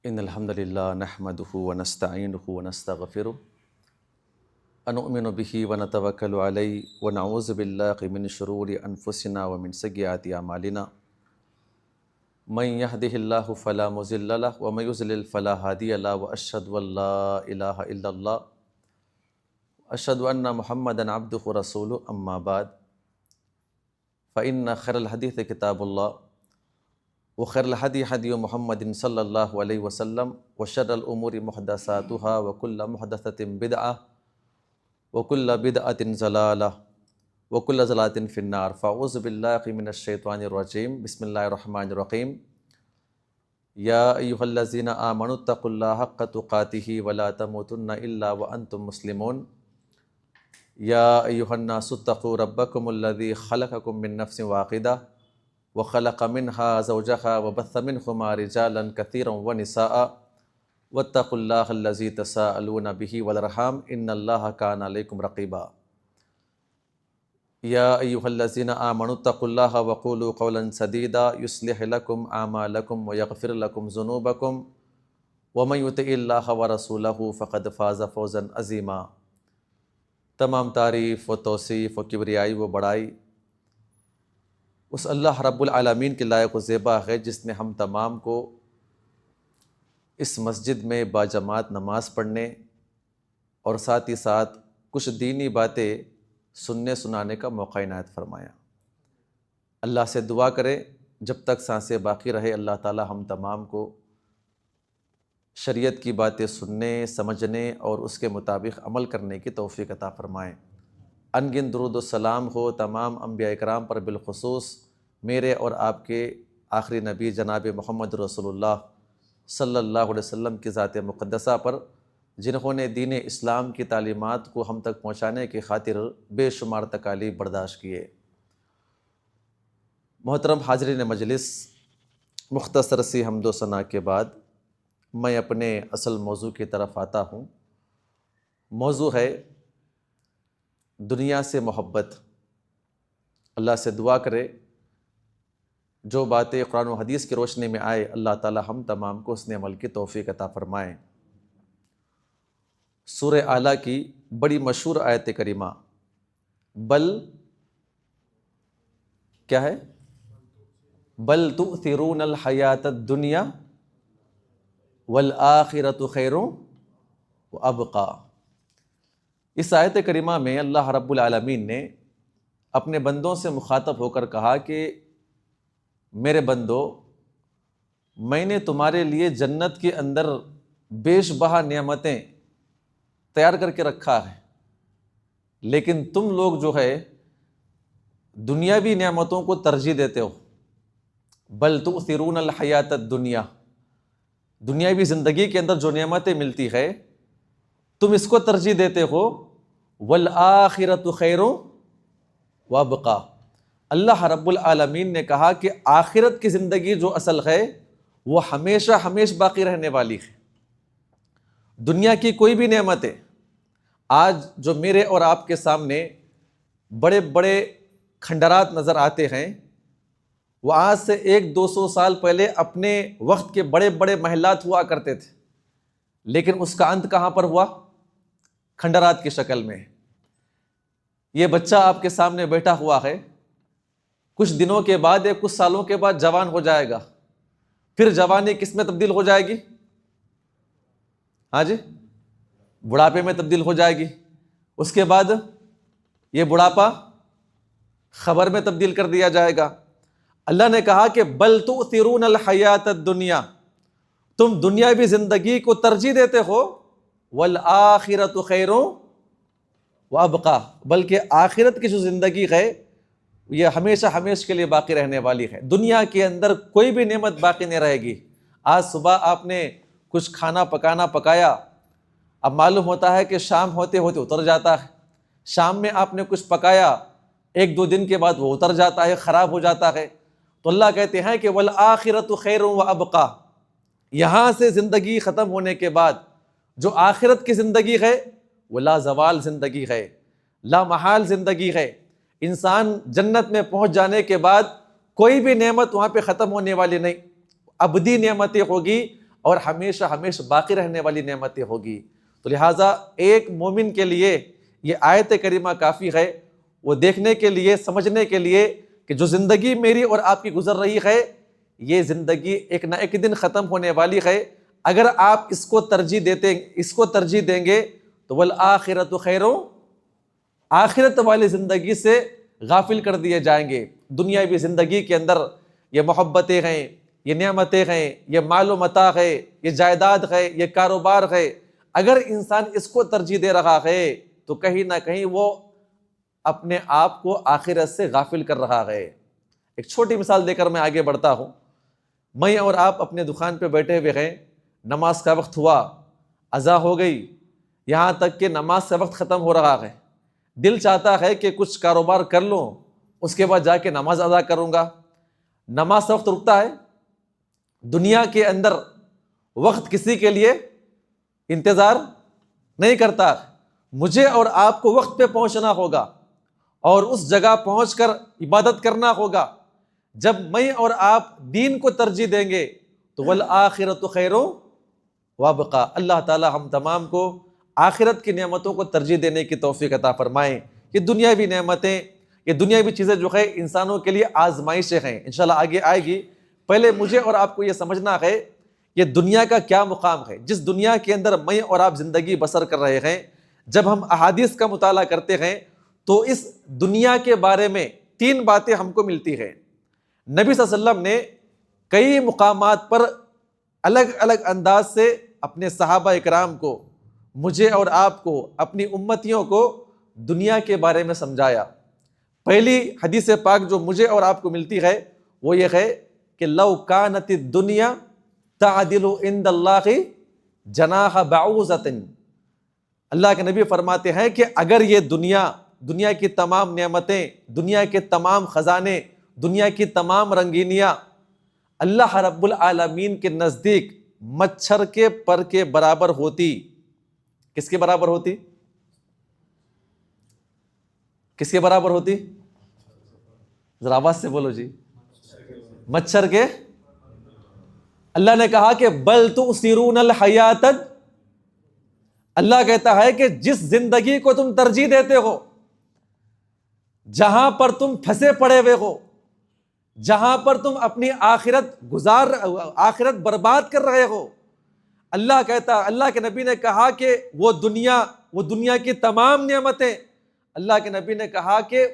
ان الحمد للہ نحمده ونستعینه ونستغفره ونؤمن به ونتوکل علیہ ونعوذ باللہ من شرور انفسنا ومن سیئات اعمالنا من يهده اللہ فلا مضل له ومن يضلل فلا هادی له واشهد ان لا الہ الا اللہ اشهد ان محمدا عبدہ ورسولہ اما بعد فان خیر الحدیث کتاب اللہ وخیر الحدی حدی محمد صلی اللہ علیہ وسلم وشر الامور محدثاتها وکل محدثۃ بدعہ وکل بدعۃ ضلالہ وکل ضلالۃ فی النار فاعوذ باللہ من الشیطان الرجیم بسم اللہ الرحمن الرحیم یا ایہا الذین آمنوا اتقوا اللہ حق تقاتہ ولا تموتن الا وانتم مسلمون یا ایہا الناس اتقوا ربکم الذی خلقکم من نفس واحدہ وخلق منها زوجها وبث منهما رجالا كثيرا ونساء واتقوا الله الذي تساءلون به والارحام ان الله كان عليكم رقيبا يا ايها الذين آمنوا اتقوا الله وقولوا قولا سديدا يصلح لكم اعمالكم ويغفر لكم ذنوبكم ومن يطع الله ورسوله فقد فاز فوزا عظيما۔ تمام تعریف و توصیف و کبریائی و بڑائی اس اللہ رب العالمین کے لائق و زیبا ہے جس نے ہم تمام کو اس مسجد میں باجماعت نماز پڑھنے اور ساتھ ہی ساتھ کچھ دینی باتیں سننے سنانے کا موقع عنایت فرمایا۔ اللہ سے دعا کرے جب تک سانسیں باقی رہے اللہ تعالی ہم تمام کو شریعت کی باتیں سننے سمجھنے اور اس کے مطابق عمل کرنے کی توفیق عطا فرمائیں۔ انگن درود و سلام ہو تمام انبیاء اکرام پر، بالخصوص میرے اور آپ کے آخری نبی جناب محمد رسول اللہ صلی اللہ علیہ وسلم کی ذات مقدسہ پر، جنہوں نے دین اسلام کی تعلیمات کو ہم تک پہنچانے کی خاطر بے شمار تکالیف برداشت کیے۔ محترم حاضرین مجلس، مختصر سی حمد و ثنا کے بعد میں اپنے اصل موضوع کی طرف آتا ہوں۔ موضوع ہے دنیا سے محبت۔ اللہ سے دعا کرے جو باتیں قرآن و حدیث کی روشنی میں آئے اللہ تعالی ہم تمام کو اس نے عمل کی توفیق عطا فرمائیں۔ سورہ اعلیٰ کی بڑی مشہور آیت کریمہ بل کیا ہے؟ بل تؤثرون الحیات الدنیا والآخرۃ خیر وابقیٰ۔ اس آیت کریمہ میں اللہ رب العالمین نے اپنے بندوں سے مخاطب ہو کر کہا کہ میرے بندو، میں نے تمہارے لیے جنت کے اندر بیش بہا نعمتیں تیار کر کے رکھا ہے، لیکن تم لوگ جو ہے دنیاوی نعمتوں کو ترجیح دیتے ہو۔ بل تؤثرون الحیات الدنیا، دنیاوی زندگی کے اندر جو نعمتیں ملتی ہے تم اس کو ترجیح دیتے ہو۔ والآخرۃ خیر وابقیٰ، اللہ رب العالمین نے کہا کہ آخرت کی زندگی جو اصل ہے وہ ہمیشہ باقی رہنے والی ہے۔ دنیا کی کوئی بھی نعمتیں آج جو میرے اور آپ کے سامنے بڑے بڑے کھنڈرات نظر آتے ہیں، وہ آج سے 100-200 سال پہلے اپنے وقت کے بڑے بڑے محلات ہوا کرتے تھے، لیکن اس کا انت کہاں پر ہوا؟ کھنڈرات کی شکل میں۔ یہ بچہ آپ کے سامنے بیٹھا ہوا ہے، کچھ دنوں کے بعد یا کچھ سالوں کے بعد جوان ہو جائے گا، پھر جوانی کس میں تبدیل ہو جائے گی؟ ہاں جی، بڑھاپے میں تبدیل ہو جائے گی۔ اس کے بعد یہ بڑھاپا خبر میں تبدیل کر دیا جائے گا۔ اللہ نے کہا کہ بل تؤثرون الحیات الدنیا، تم دنیاوی زندگی کو ترجیح دیتے ہو، والآخرۃ خیر وابقیٰ، بلکہ آخرت کی جو زندگی ہے یہ ہمیشہ کے لیے باقی رہنے والی ہے۔ دنیا کے اندر کوئی بھی نعمت باقی نہیں رہے گی۔ آج صبح آپ نے کچھ کھانا پکایا، اب معلوم ہوتا ہے کہ شام ہوتے ہوتے اتر جاتا ہے۔ شام میں آپ نے کچھ پکایا، 1-2 دن کے بعد وہ اتر جاتا ہے، خراب ہو جاتا ہے۔ تو اللہ کہتے ہیں کہ والآخرۃ خیر وابقیٰ، یہاں سے زندگی ختم ہونے کے بعد جو آخرت کی زندگی ہے وہ لا زوال زندگی ہے، لا محال زندگی ہے۔ انسان جنت میں پہنچ جانے کے بعد کوئی بھی نعمت وہاں پہ ختم ہونے والی نہیں، ابدی نعمتیں ہوگی، اور ہمیشہ ہمیشہ باقی رہنے والی نعمتیں ہوگی۔ تو لہٰذا ایک مومن کے لیے یہ آیت کریمہ کافی ہے، وہ دیکھنے کے لیے، سمجھنے کے لیے کہ جو زندگی میری اور آپ کی گزر رہی ہے یہ زندگی ایک نہ ایک دن ختم ہونے والی ہے۔ اگر آپ اس کو ترجیح دیں گے تو والآخرۃ خیر، آخرت والی زندگی سے غافل کر دیے جائیں گے۔ دنیاوی زندگی کے اندر یہ محبتیں ہیں، یہ نعمتیں ہیں، یہ مال و متاع ہے، یہ جائیداد ہے، یہ کاروبار ہے، اگر انسان اس کو ترجیح دے رہا ہے تو کہیں نہ کہیں وہ اپنے آپ کو آخرت سے غافل کر رہا ہے۔ ایک چھوٹی مثال دے کر میں آگے بڑھتا ہوں۔ میں اور آپ اپنے دکان پہ بیٹھے ہوئے ہیں، نماز کا وقت ہوا، اذان ہو گئی، یہاں تک کہ نماز کا وقت ختم ہو رہا ہے، دل چاہتا ہے کہ کچھ کاروبار کر لوں، اس کے بعد جا کے نماز ادا کروں گا۔ نماز کا وقت رکتا ہے؟ دنیا کے اندر وقت کسی کے لیے انتظار نہیں کرتا۔ مجھے اور آپ کو وقت پہ پہنچنا ہوگا اور اس جگہ پہنچ کر عبادت کرنا ہوگا۔ جب میں اور آپ دین کو ترجیح دیں گے تو والآخرۃ خیر وابقیٰ، اللہ تعالی ہم تمام کو آخرت کی نعمتوں کو ترجیح دینے کی توفیق عطا فرمائیں۔ یہ دنیاوی نعمتیں، یہ دنیاوی چیزیں جو ہے انسانوں کے لیے آزمائشیں ہیں، انشاءاللہ آگے آئے گی۔ پہلے مجھے اور آپ کو یہ سمجھنا ہے یہ دنیا کا کیا مقام ہے، جس دنیا کے اندر میں اور آپ زندگی بسر کر رہے ہیں۔ جب ہم احادیث کا مطالعہ کرتے ہیں تو اس دنیا کے بارے میں 3 باتیں ہم کو ملتی ہیں۔ نبی صلی اللہ علیہ وسلم نے کئی مقامات پر الگ الگ انداز سے اپنے صحابہ اکرام کو، مجھے اور آپ کو، اپنی امتیوں کو دنیا کے بارے میں سمجھایا۔ پہلی حدیث پاک جو مجھے اور آپ کو ملتی ہے وہ یہ ہے کہ لو کانت الدنیا تعدل عند اللہ جناح بعوضۃ، اللہ کے نبی فرماتے ہیں کہ اگر یہ دنیا کی تمام نعمتیں، دنیا کے تمام خزانے، دنیا کی تمام رنگینیاں اللہ رب العالمین کے نزدیک مچھر کے پر کے برابر ہوتی، کس کے برابر ہوتی؟ کس کے برابر ہوتی؟ ذرا آواز سے بولو جی۔ مچھر کے۔ اللہ نے کہا کہ بل تؤثرون الحیات، اللہ کہتا ہے کہ جس زندگی کو تم ترجیح دیتے ہو، جہاں پر تم پھنسے پڑے ہوئے ہو، جہاں پر تم اپنی آخرت برباد کر رہے ہو، اللہ کہتا، اللہ کے نبی نے کہا کہ وہ دنیا کی تمام نعمتیں، اللہ کے نبی نے کہا کہ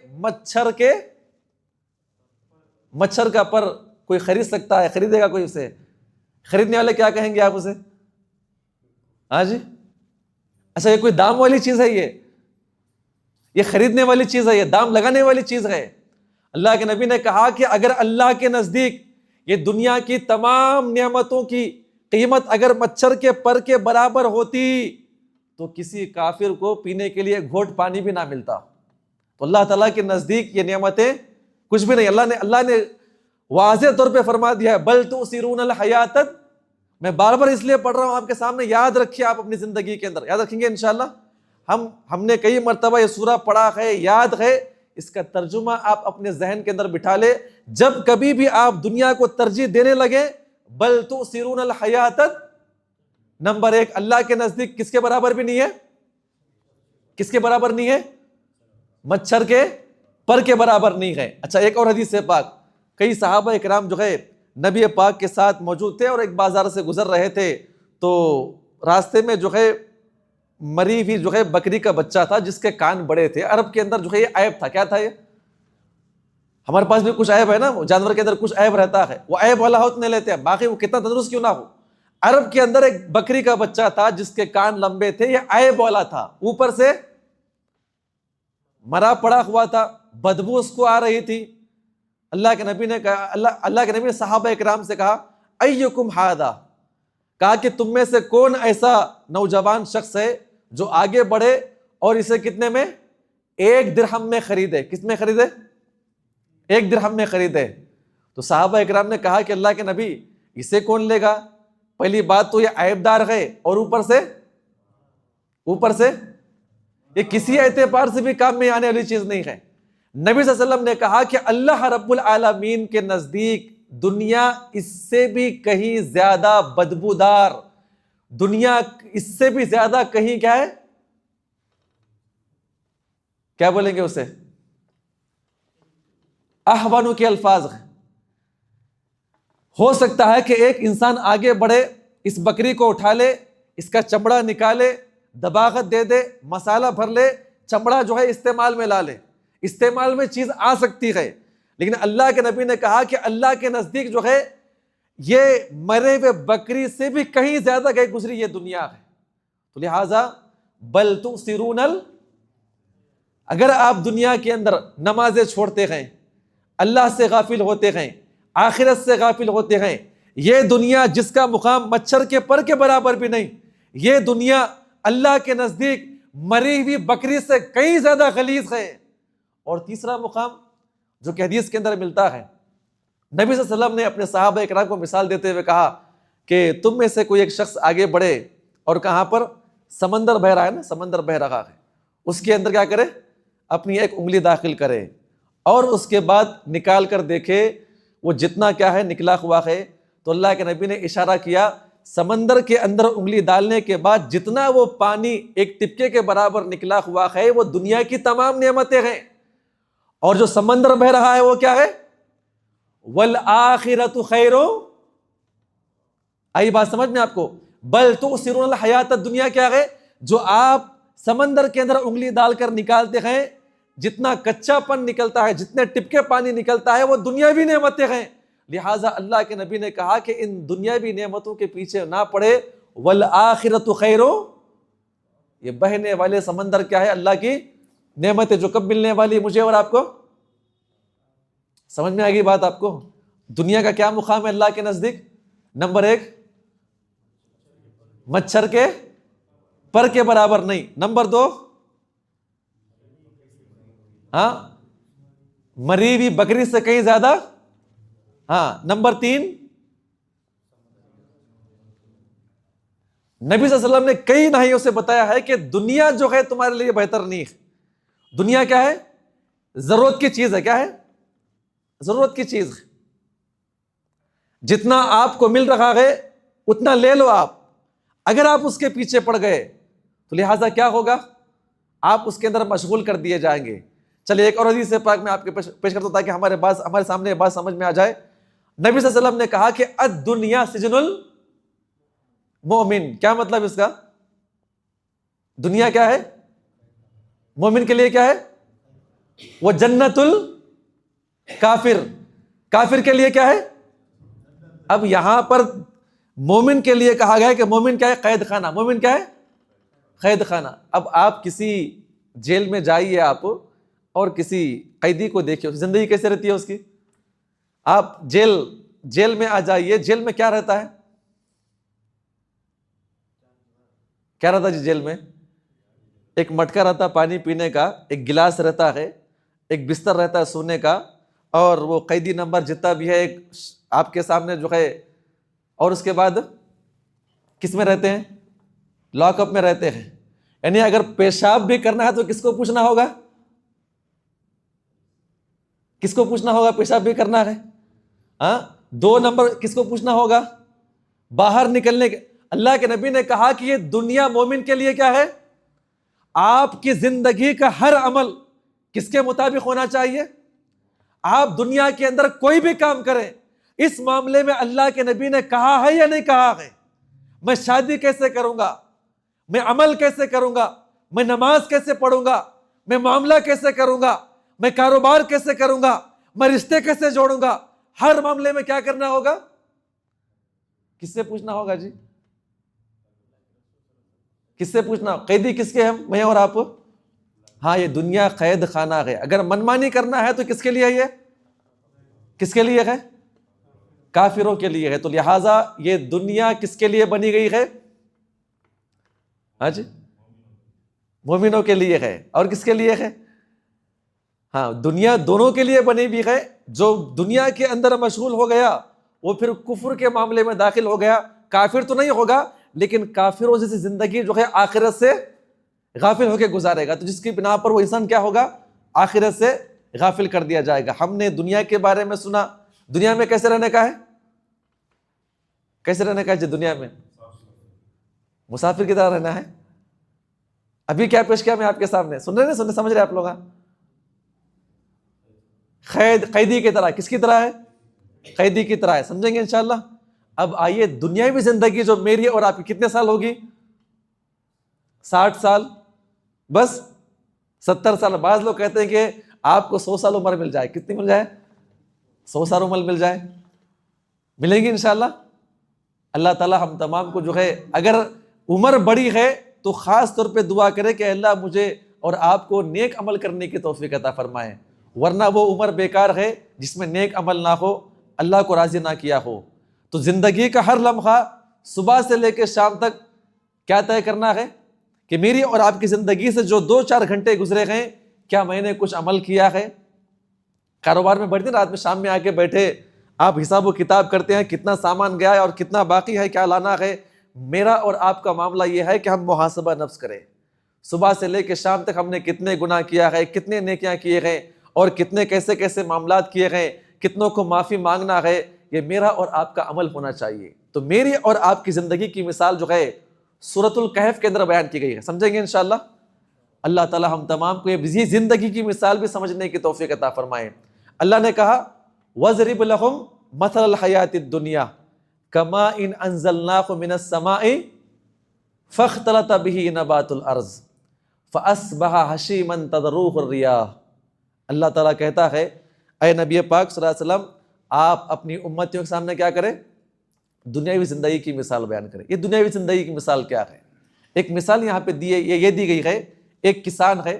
مچھر کا پر کوئی خرید سکتا ہے؟ خریدے گا کوئی اسے؟ خریدنے والے کیا کہیں گے آپ اسے؟ ہاں جی، اچھا یہ کوئی دام والی چیز ہے؟ یہ خریدنے والی چیز ہے؟ یہ دام لگانے والی چیز ہے؟ اللہ کے نبی نے کہا کہ اگر اللہ کے نزدیک یہ دنیا کی تمام نعمتوں کی قیمت اگر مچھر کے پر کے برابر ہوتی تو کسی کافر کو پینے کے لیے گھونٹ پانی بھی نہ ملتا۔ تو اللہ تعالیٰ کے نزدیک یہ نعمتیں کچھ بھی نہیں۔ اللہ نے واضح طور پہ فرما دیا ہے بل تؤثرون الحیات۔ میں بار بار اس لیے پڑھ رہا ہوں آپ کے سامنے، یاد رکھیے، آپ اپنی زندگی کے اندر یاد رکھیں گے انشاءاللہ۔ ہم نے کئی مرتبہ یہ سورہ پڑھا ہے، یاد ہے، اس کا ترجمہ آپ اپنے ذہن کے اندر بٹھا لے۔ جب کبھی بھی آپ دنیا کو ترجیح دینے لگے، بل تؤثرون الحیات، نمبر 1 اللہ کے نزدیک کس کے برابر بھی نہیں ہے؟ کس کے برابر نہیں ہے؟ مچھر کے پر کے برابر نہیں ہے۔ اچھا ایک اور حدیث پاک، کئی صحابہ اکرام جو ہے نبی پاک کے ساتھ موجود تھے اور ایک بازار سے گزر رہے تھے، تو راستے میں جو ہے مری ہوئی جو ہے بکری کا بچہ تھا جس کے کان بڑے تھے۔ عرب کے اندر جو ہے یہ عیب تھا۔ کیا تھا یہ؟ ہمارے پاس بھی کچھ عیب ہے نا، جانور کے اندر کچھ عیب رہتا ہے، وہ عیب والا ہوت نہیں لیتے ہیں، باقی وہ کتنا تندرست کیوں نہ ہو۔ عرب کے اندر ایک بکری کا بچہ تھا جس کے کان لمبے تھے، یہ عیب والا تھا، اوپر سے مرا پڑا ہوا تھا، بدبو اس کو آ رہی تھی۔ اللہ کے نبی نے کہا، اللہ کے نبی نے صحابہ اکرام سے کہا ایکم ھذا، کہا کہ تم میں سے کون ایسا نوجوان شخص ہے جو آگے بڑھے اور اسے کتنے میں؟ 1 درہم میں خریدے۔ کس میں خریدے؟ 1 درہم میں خریدے۔ تو صحابہ اکرام نے کہا کہ اللہ کے نبی اسے کون لے گا؟ پہلی بات تو یہ عیب دار ہے، اور اوپر سے یہ کسی اعتبار سے بھی کام میں آنے والی چیز نہیں ہے۔ نبی صلی اللہ علیہ وسلم نے کہا کہ اللہ رب العالمین کے نزدیک دنیا اس سے بھی کہیں زیادہ بدبودار، دنیا اس سے بھی زیادہ کہیں کیا ہے، کیا بولیں گے اسے، احوانو کے الفاظ ہیں۔ ہو سکتا ہے کہ ایک انسان آگے بڑھے، اس بکری کو اٹھا لے، اس کا چمڑا نکالے، دباغت دے دے، مسالہ بھر لے، چمڑا جو ہے استعمال میں لا لے، استعمال میں چیز آ سکتی ہے، لیکن اللہ کے نبی نے کہا کہ اللہ کے نزدیک جو ہے یہ مرے ہوئے بکری سے بھی کہیں زیادہ گئے گزری یہ دنیا ہے۔ تو لہٰذا بل تؤثرون اگر آپ دنیا کے اندر نمازیں چھوڑتے ہیں، اللہ سے غافل ہوتے ہیں، آخرت سے غافل ہوتے ہیں، یہ دنیا جس کا مقام مچھر کے پر کے برابر بھی نہیں، یہ دنیا اللہ کے نزدیک مری ہوئی بکری سے کئی زیادہ غلیظ ہے۔ اور تیسرا مقام جو کہ حدیث کے اندر ملتا ہے، نبی صلی اللہ علیہ وسلم نے اپنے صحابہ اکرام کو مثال دیتے ہوئے کہا کہ تم میں سے کوئی ایک شخص آگے بڑھے اور کہاں پر، سمندر بہہ رہا ہے نا، سمندر بہہ رہا ہے، اس کے اندر کیا کرے، اپنی ایک انگلی داخل کرے اور اس کے بعد نکال کر دیکھے وہ جتنا کیا ہے نکلا ہوا ہے، تو اللہ کے نبی نے اشارہ کیا سمندر کے اندر انگلی ڈالنے کے بعد جتنا وہ پانی ایک ٹپکے کے برابر نکلا ہوا ہے وہ دنیا کی تمام نعمتیں ہیں، اور جو سمندر بہہ رہا ہے وہ کیا ہے، والآخرۃ خیر، آئی بات سمجھ میں آپ کو، بل تؤثرون الحیات الدنیا کیا ہے، جو آپ سمندر کے اندر انگلی ڈال کر نکالتے ہیں جتنا کچا پن نکلتا ہے، جتنے ٹپکے پانی نکلتا ہے وہ دنیاوی نعمتیں ہیں، لہٰذا اللہ کے نبی نے کہا کہ ان دنیاوی نعمتوں کے پیچھے نہ پڑے، والآخرۃ خیر، یہ بہنے والے سمندر کیا ہے، اللہ کی نعمتیں جو کب ملنے والی مجھے اور آپ کو، سمجھ میں آ گئی بات آپ کو، دنیا کا کیا مقام ہے اللہ کے نزدیک، نمبر 1 مچھر کے پر کے برابر نہیں، نمبر 2 مری ہوئی بکری سے کہیں زیادہ، نمبر 3 نبی صلی اللہ علیہ وسلم نے کئی نہیوں سے بتایا ہے کہ دنیا جو ہے تمہارے لیے بہتر نہیں ہے، دنیا کیا ہے، ضرورت کی چیز ہے، کیا ہے، ضرورت کی چیز ہے، جتنا آپ کو مل رہا ہے اتنا لے لو آپ، اگر آپ اس کے پیچھے پڑ گئے تو لہٰذا کیا ہوگا، آپ اس کے اندر مشغول کر دیے جائیں گے۔ چلیے ایک اور حدیث پاک میں آپ کے پیش کرتا ہوں تاکہ ہمارے سامنے یہ بات سمجھ میں آ جائے۔ نبی صلی اللہ علیہ وسلم نے کہا کہ الدنیا سجن المؤمن، کیا مطلب اس کا، دنیا کیا ہے، مومن کے لیے کیا ہے، وہ جنت الکافر، کافر کے لیے کیا ہے، اب یہاں پر مومن کے لیے کہا گیا ہے کہ مومن کیا ہے، قید خانہ، مومن کیا ہے، قید خانہ۔ اب آپ کسی جیل میں جائیے آپ اور کسی قیدی کو دیکھیے زندگی کیسے رہتی ہے اس کی، آپ جیل میں آ جائیے، جیل میں کیا رہتا ہے، کیا رہتا ہے جی جیل میں، ایک مٹکا رہتا ہے پانی پینے کا، ایک گلاس رہتا ہے، ایک بستر رہتا ہے سونے کا، اور وہ قیدی نمبر جتنا بھی ہے ایک آپ کے سامنے جو ہے، اور اس کے بعد کس میں رہتے ہیں، لاک اپ میں رہتے ہیں، یعنی اگر پیشاب بھی کرنا ہے تو کس کو پوچھنا ہوگا، کس کو پوچھنا ہوگا، پیشاب بھی کرنا ہے، 2 نمبر کس کو پوچھنا ہوگا، باہر نکلنے کے۔ اللہ کے نبی نے کہا کہ یہ دنیا مومن کے لیے کیا ہے، آپ کی زندگی کا ہر عمل کس کے مطابق ہونا چاہیے، آپ دنیا کے اندر کوئی بھی کام کریں، اس معاملے میں اللہ کے نبی نے کہا ہے یا نہیں کہا ہے، میں شادی کیسے کروں گا، میں عمل کیسے کروں گا، میں نماز کیسے پڑھوں گا، میں معاملہ کیسے کروں گا، میں کاروبار کیسے کروں گا، میں رشتے کیسے جوڑوں گا، ہر معاملے میں کیا کرنا ہوگا، کس سے پوچھنا ہوگا جی، کس سے پوچھنا، قیدی کس کے ہیں، میں اور آپ، یہ دنیا قید خانہ ہے، اگر منمانی کرنا ہے تو کس کے لیے، یہ کس کے لیے ہے، کافروں کے لیے ہے، تو لہٰذا یہ دنیا کس کے لیے بنی گئی ہے، جی مومنوں کے لیے ہے، اور کس کے لیے ہے، دنیا دونوں کے لیے بنی بھی ہے، جو دنیا کے اندر مشغول ہو گیا وہ پھر کفر کے معاملے میں داخل ہو گیا، کافر تو نہیں ہوگا لیکن کافروں جیسی زندگی جو ہے آخرت سے غافل ہو کے گزارے گا، تو جس کی بنا پر وہ انسان کیا ہوگا، آخرت سے غافل کر دیا جائے گا۔ ہم نے دنیا کے بارے میں سنا، دنیا میں کیسے رہنے کا ہے؟ کیسے رہنے کا ہے جی دنیا میں؟ مسافر کی طرح رہنا ہے. ابھی کیا پیش کیا میں آپ کے سامنے؟ سن رہے نہیں سمجھ رہے آپ لوگ؟ قیدی کی طرح. کس کی طرح ہے؟ قیدی کی طرح ہے. سمجھیں گے انشاءاللہ. اب آئیے دنیاوی زندگی جو میری اور آپ کی کتنے سال ہوگی؟ 60 سال، بس 70 سال. بعض لوگ کہتے ہیں کہ آپ کو 100 سال عمر مل جائے. کتنی مل جائے؟ 100 سال عمر مل جائے. ملیں گی انشاءاللہ. اللہ تعالی ہم تمام کو جو ہے اگر عمر بڑی ہے تو خاص طور پہ دعا کرے کہ اللہ مجھے اور آپ کو نیک عمل کرنے کی توفیق عطا فرمائے، ورنہ وہ عمر بیکار ہے جس میں نیک عمل نہ ہو، اللہ کو راضی نہ کیا ہو. تو زندگی کا ہر لمحہ صبح سے لے کے شام تک کیا طے کرنا ہے کہ میری اور آپ کی زندگی سے جو 2-4 گھنٹے گزرے ہیں کیا میں نے کچھ عمل کیا ہے؟ کاروبار میں بیٹھتے ہیں رات میں، شام میں آ کے بیٹھے آپ حساب و کتاب کرتے ہیں کتنا سامان گیا ہے اور کتنا باقی ہے، کیا لانا ہے. میرا اور آپ کا معاملہ یہ ہے کہ ہم محاسبہ نفس کریں. صبح سے لے کے شام تک ہم نے کتنے گناہ کیا ہے، کتنے نیکیاں کیے ہیں اور کتنے کیسے کیسے معاملات کیے ہیں، کتنوں کو معافی مانگنا ہے. یہ میرا اور آپ کا عمل ہونا چاہیے. تو میری اور آپ کی زندگی کی مثال جو ہے سورۃ الکہف کے اندر بیان کی گئی ہے. سمجھیں گے انشاءاللہ. اللہ تعالی ہم تمام کو یہ زندگی کی مثال بھی سمجھنے کی توفیق عطا فرمائے. اللہ نے کہا وَاضْرِبْ لَهُمْ مَثَلَ الْحَيَاةِ الدُّنْيَا كَمَاءٍ أَنزَلْنَاهُ مِنَ السَّمَاءِ فَاخْتَلَطَ بِهِ نَبَاتُ الْأَرْضِ فَأَصْبَحَ هَشِيمًا تَذْرُوهُ الرِّيَاحُ. اللہ تعالیٰ کہتا ہے اے نبی پاک صلی اللہ علیہ وسلم آپ اپنی امتیوں کے سامنے کیا کریں؟ دنیاوی زندگی کی مثال بیان کریں. یہ دنیاوی زندگی کی مثال کیا ہے؟ ایک مثال یہاں پہ یہ دی گئی ہے. ایک کسان ہے،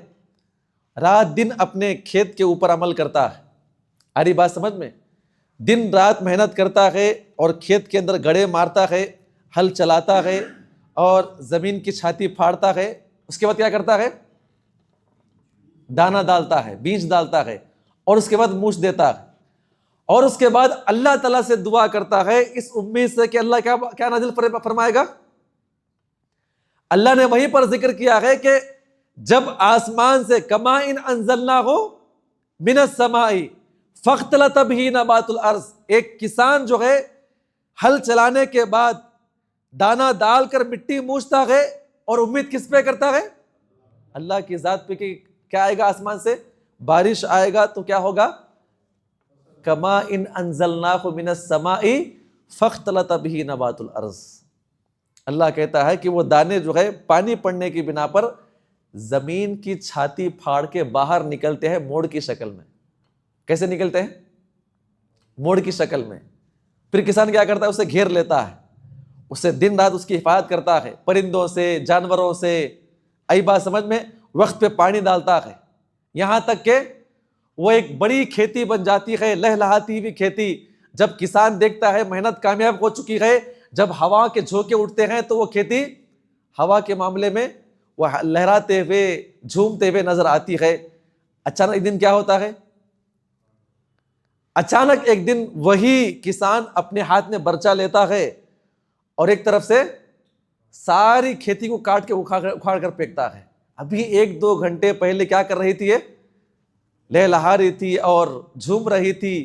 رات دن اپنے کھیت کے اوپر عمل کرتا ہے. آ رہی بات سمجھ میں؟ دن رات محنت کرتا ہے اور کھیت کے اندر گڑے مارتا ہے، ہل چلاتا ہے اور زمین کی چھاتی پھاڑتا ہے. اس کے بعد کیا کرتا ہے؟ دانہ ڈالتا ہے، بیج ڈالتا ہے اور اس کے بعد موچ دیتا ہے. اور اس کے بعد اللہ تعالیٰ سے دعا کرتا ہے اس امید سے کہ اللہ کیا نازل فرمائے گا. اللہ نے وہیں پر ذکر کیا ہے کہ جب آسمان سے کمائن انزلناہ من السماء فاختلط بہ نبات الارض، ایک کسان جو ہے ہل چلانے کے بعد دانہ ڈال کر مٹی موچتا ہے اور امید کس پہ کرتا ہے؟ اللہ کی ذات پہ کہ کیا آئے گا آسمان سے؟ بارش آئے گا. تو کیا ہوگا؟ کمائن انزلناہ من السماء فاختلط بہ نبات الارض. اللہ کہتا ہے کہ وہ دانے جو ہے پانی پڑنے کی بنا پر زمین کی چھاتی پھاڑ کے باہر نکلتے ہیں موڑ کی شکل میں. کیسے نکلتے ہیں؟ موڑ کی شکل میں. پھر کسان کیا کرتا ہے؟ اسے گھیر لیتا ہے، اسے دن رات اس کی حفاظت کرتا ہے، پرندوں سے، جانوروں سے. آئی بات سمجھ میں؟ وقت پہ پانی ڈالتا ہے، یہاں تک کہ وہ ایک بڑی کھیتی بن جاتی ہے، لہلہاتی ہوئی کھیتی. جب کسان دیکھتا ہے محنت کامیاب ہو چکی ہے، جب ہوا کے جھونکے اٹھتے ہیں تو وہ کھیتی ہوا کے معاملے میں وہ لہراتے ہوئے جھومتے ہوئے نظر آتی ہے. اچانک ایک دن کیا ہوتا ہے؟ اچانک ایک دن وہی کسان اپنے ہاتھ میں برچا لیتا ہے اور ایک طرف سے ساری کھیتی کو کاٹ کے اکھاڑ کر پھینکتا ہے. ابھی 1-2 گھنٹے پہلے کیا کر رہی تھی؟ یہ لہلہا رہی تھی اور جھوم رہی تھی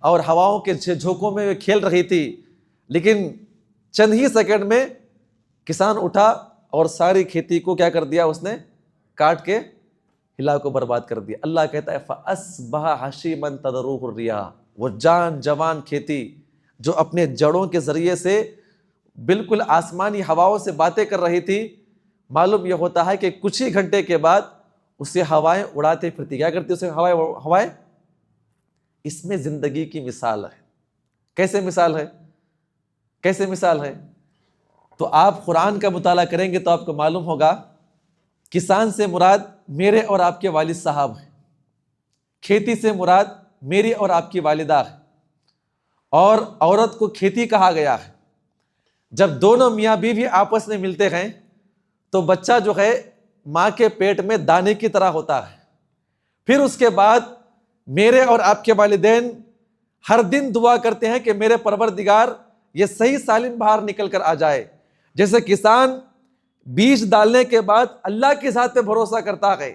اور ہواؤں کے جھونکوں میں کھیل رہی تھی، لیکن چند ہی سیکنڈ میں کسان اٹھا اور ساری کھیتی کو کیا کر دیا؟ اس نے کاٹ کے ہلا کو برباد کر دیا. اللہ کہتا ہے فَأَصْبَحَ حَشِيمًا تَذْرُوهُ الرِّيَاحُ. وہ جوان کھیتی جو اپنے جڑوں کے ذریعے سے بالکل آسمانی ہواؤں سے باتیں کر رہی تھی، معلوم یہ ہوتا ہے کہ کچھ ہی گھنٹے کے بعد اسے ہوائیں اڑاتے پھرتی. کیا کرتی اسے ہوائیں؟ اس میں زندگی کی مثال ہے. کیسے مثال ہے؟ کیسے مثال ہے؟ تو آپ قرآن کا مطالعہ کریں گے تو آپ کو معلوم ہوگا کسان سے مراد میرے اور آپ کے والد صاحب ہیں، کھیتی سے مراد میری اور آپ کی والدہ ہے، اور عورت کو کھیتی کہا گیا ہے. جب دونوں میاں بیوی آپس میں ملتے ہیں تو بچہ جو ہے ماں کے پیٹ میں دانے کی طرح ہوتا ہے. پھر اس کے بعد میرے اور آپ کے والدین ہر دن دعا کرتے ہیں کہ میرے پروردگار یہ صحیح سالم باہر نکل کر آ جائے. جیسے کسان بیج ڈالنے کے بعد اللہ کی ذات پہ بھروسہ کرتا ہے